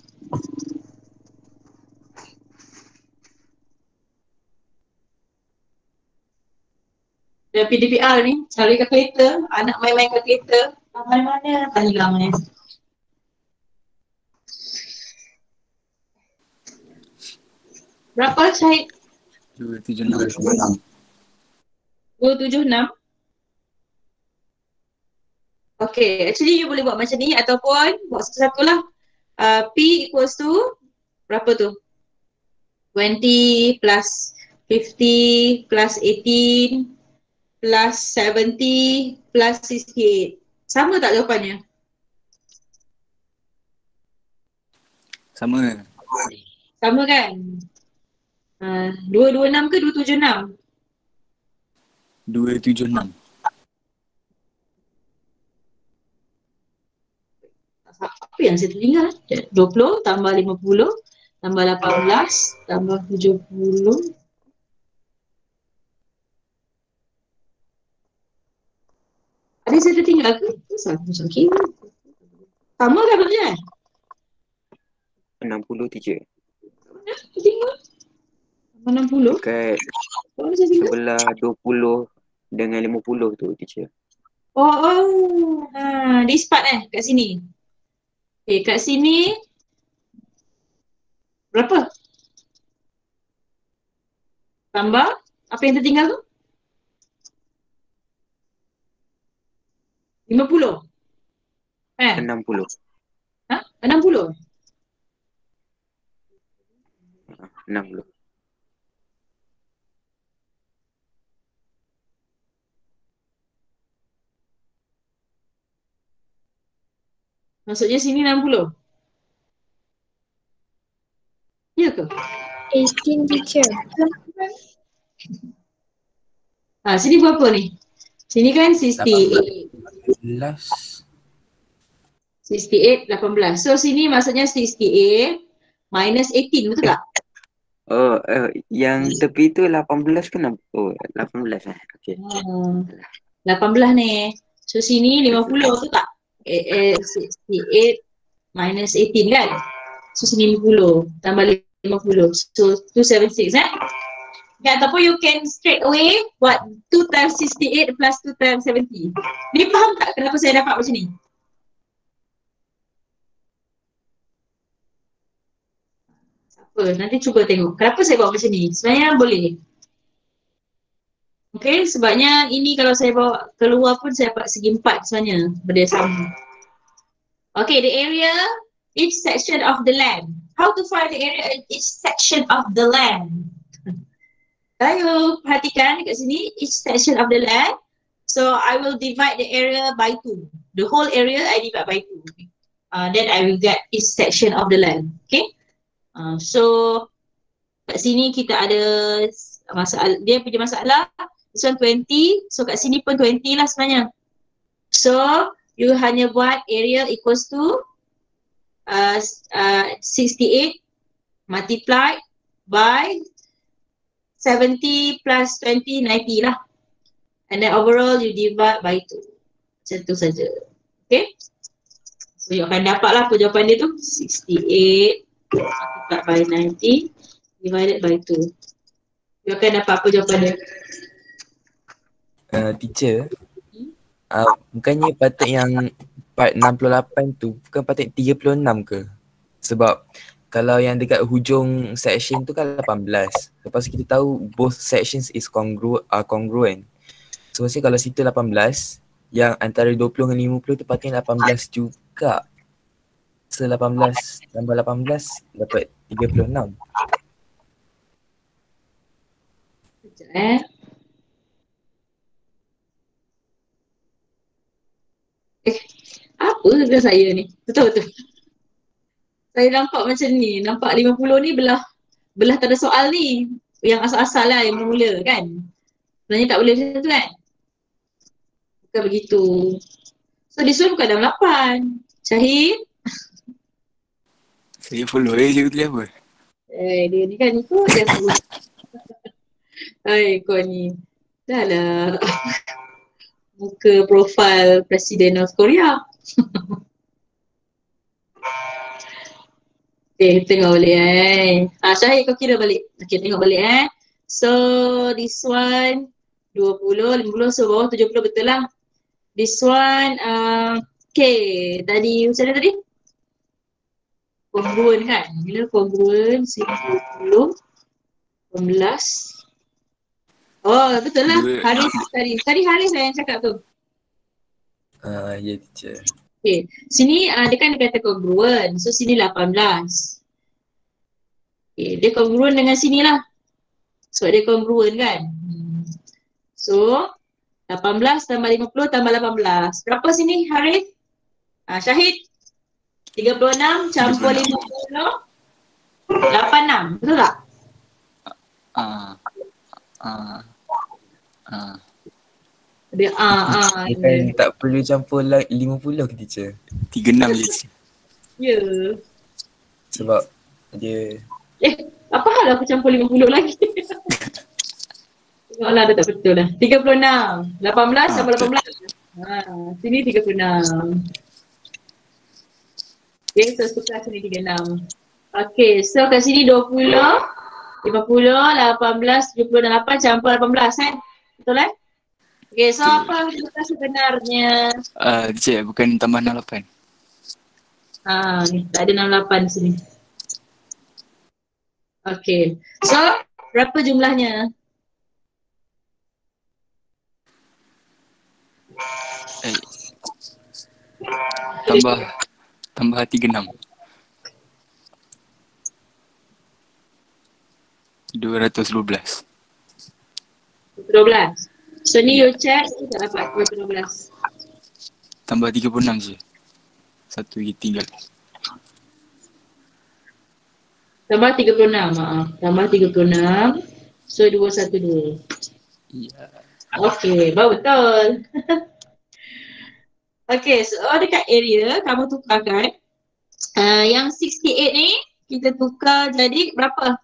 Dia PDPR ni, cari kalkulator, anak main-main kalkulator. Mana-mana, tak hilang ni. Berapa Syahid? 276. 276? Okay, actually you boleh buat macam ni ataupun buat satu-satu lah. P equals to berapa tu? 20 plus 50 plus 18 plus 70 plus 68. Sama tak jawapannya? Sama. Sama kan? 226 ke 276? 276. Apa yang saya tertinggal? 20 tambah 50 tambah 18 tambah 70. Ada saya tertinggal ke? Macam kira. Sama kan maksudnya? 60 teacher. Tertinggal. 60? Dekat Mana saya tinggal? sebelah 20 dengan 50 tu teacher. This part kat sini. Okay, kat sini berapa? Tambah apa yang tertinggal tu? 50. 60. 60. 60. Maksudnya sini 60. Ya ke? 18 teacher. Sini berapa ni? Sini kan 68. 68, 18. So sini maksudnya 68 minus 18, betul tak? Yang tepi tu 18 ke 6? Oh, 18 lah. Okay. 18 ni. So sini 50, betul tak? 68 minus 18 kan? So sini 50 tambah 50. So 276 Okay, ataupun you can straight away buat 2 times 68 plus 2 times 70. Ni faham tak kenapa saya dapat macam ni? Siapa? Nanti cuba tengok. Kenapa saya buat macam ni? Sebenarnya boleh. Okay, sebabnya ini kalau saya bawa keluar pun saya dapat segi 4 sebenarnya. Benda sama. Okay, the area, each section of the land. How to find the area in each section of the land? Kalau perhatikan dekat sini, each section of the land. So, I will divide the area by 2. The whole area, I divide by 2. Then, I will get each section of the land. Okay? So, kat sini kita ada masalah. Dia punya masalah. This one 20. So, kat sini pun 20 lah sebenarnya. So, you hanya buat area equals to 68 multiplied by 70 plus 20, 90 lah. And then overall you divide by 2. Macam tu saja. Okay. So you akan dapat lah apa jawapan dia tu. 68 multiplied by 90 divided by 2. You akan dapat apa jawapan dia. Teacher, bukannya patut yang part 68 tu bukan patut 36 ke? Sebab kalau yang dekat hujung section tu kan 18. Lepas tu kita tahu both sections is congruent. So maksudnya kalau situ 18, yang antara 20 dengan 50 tu patutnya 18 juga. So 18 tambah 18 dapat 36. Sekejap apa dengan saya ni? Betul-betul. Saya nampak macam ni. Nampak 50 ni belah tak ada soal ni. Yang asal-asal lah yang mula kan. Sebenarnya tak boleh macam tu kan. Bukan begitu. So this one bukan dalam 8. Syahid. Saya follow je tu apa? Dia ni kan ikut je. Kau ni. Dah lah. Muka profil Presiden North Korea. Okay, tengok balik Syahid kau kira balik. Okay, tengok balik So, this one 20, 50, so bawah 70 betul lah. This one, okay, tadi macam mana tadi? Kongruen kan? Bila kongruen, 90, 18. Oh, betul lah. Dua. Haris tadi Haris lah yang cakap tu. Ya teacher. Okay, sini dia kan dia kata kongruen. So, sini 18. Okay, dia kongruen dengan sini lah. Sebab dia kongruen kan. So, 18 tambah 50 tambah 18. Berapa sini Haris? Syahid? 36 campur 50. 86. Betul tak? Dia Bukan tak perlu campur 50 ke teacher? 36 je. Ya. Sebab dia Apa hal aku campur 50 lagi? Tengoklah dia tak betul lah. 36. 18 tambah 18. Sini 36. Okay, so tukar sini 36. Okay, so kat sini 20, 50, 18, 78 campur 18 kan? Betul kan? Okay, so apa jumlah sebenarnya? Cik, bukan tambah 68. Ni tak ada 68 di sini. Okay, so berapa jumlahnya? Tambah 36. 212. 12. So ni you check, tak dapat 12. Tambah 36 je. Satu lagi tinggal. Tambah 36, tambah 36. So 212. Ya. Okay, baru betul. Okay, so dekat area kamu tukarkan. Yang 68 ni kita tukar jadi berapa?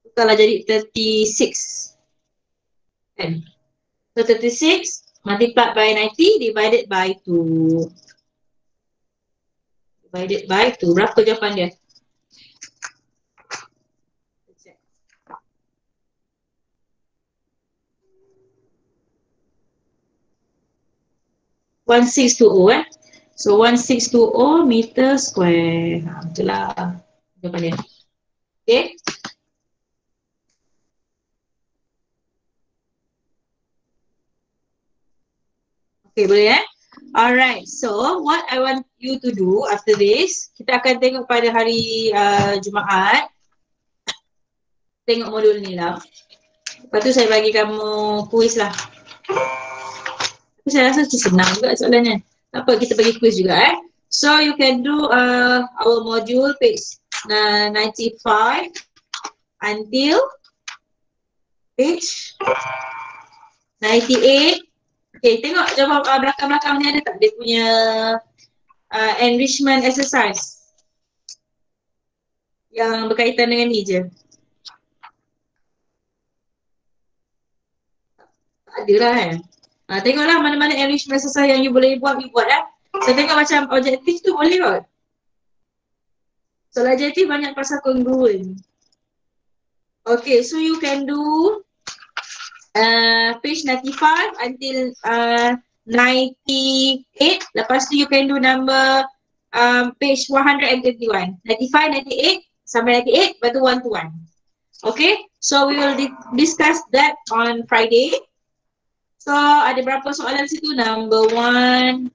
Tukarlah jadi 36. Kan? So 36 multiplied by 90 divided by 2. Divided by 2. Berapa jawapan dia? 1620 So 1620 meter square. Betul lah jawapan dia. Okay. Okay, boleh Alright, so what I want you to do after this, kita akan tengok pada hari Jumaat. Tengok modul ni lah. Lepas tu saya bagi kamu kuis lah. Tapi saya rasa senang juga soalannya. Tak apa, kita bagi kuis juga So you can do our module page 95 until page 98. Okay, tengok jawab belakang-belakang ni ada tak dia punya enrichment exercise yang berkaitan dengan ni je. Tak ada lah tengoklah mana-mana enrichment exercise yang you boleh buat, you buat Saya tengok macam objektif tu boleh kot. Soalan objektif banyak pasal congruent. Okay, so you can do page 95 until 98. Lepas tu you can do number page 121. 95, 98 sampai 98, lepas tu 1 to 1. Okay, so we will discuss that on Friday. So ada berapa soalan situ? Number 1.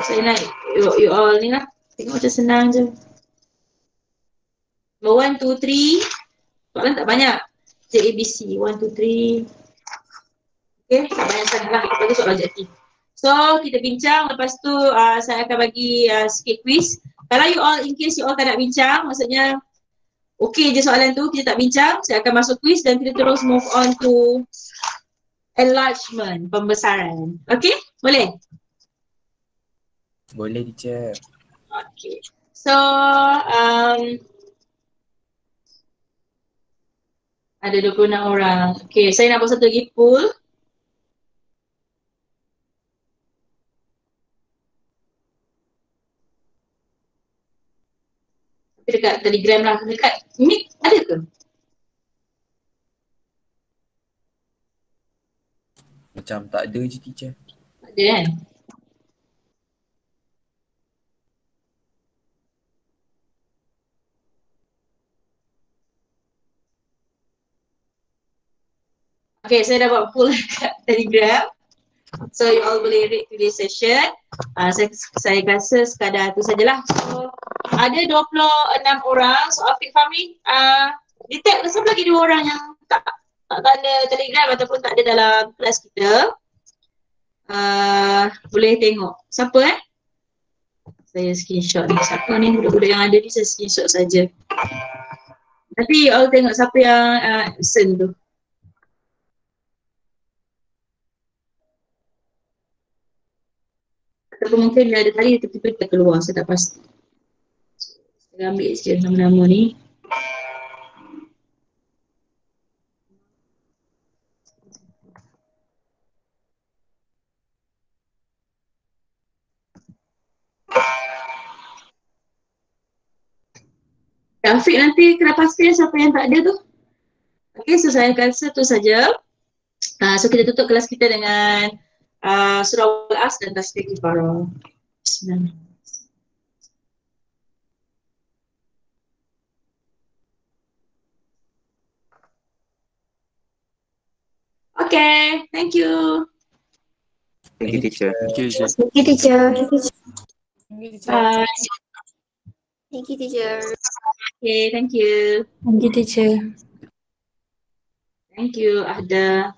Saya nak you all ni lah. Tengok macam senang je. Number 1, 2, 3. Soalan tak banyak. JABC 1, 2, 3. Okay, tak banyak sangat lah. Kita bagi soalan objektif. So kita bincang. Lepas tu saya akan bagi sikit quiz. Kalau you all, in case you all tak nak bincang, maksudnya okay je soalan tu, kita tak bincang, saya akan masuk quiz dan kita terus move on to enlargement, pembesaran. Okay, boleh? boleh teacher. Okay. So, ada 26 orang. Okay, saya nak buat satu lagi pool. Dekat Telegram lah. Dekat Meet ada ke? Macam tak ada je teacher. Tak ada kan? Okay, saya dah buat poll kat Telegram. So you all boleh read today's session. Saya rasa sekadar tu sajalah. So ada 26 orang. So Afiq Fahmi, detect ke lagi 2 orang yang tak ada Telegram ataupun tak ada dalam kelas kita. Boleh tengok. Siapa Saya screenshot ni. Siapa ni budak-budak yang ada ni, saya screenshot saja. Nanti you all tengok siapa yang absent tu. Ataupun mungkin dia ada tadi tiba-tiba dia keluar, saya tak pasti. Saya ambil sikit nama-nama ni. Afiq nanti kena pastikan siapa yang tak ada tu. Okay, so saya rasa tu saja. So kita tutup kelas kita dengan surah Al-As dan tasbih kifarah. Bismillah. Okay, thank you. Thank you, teacher. Thank you, teacher. Thank you, teacher. Bye. Thank you, teacher. Okay, thank you. Thank you, teacher. Thank you, Ahda.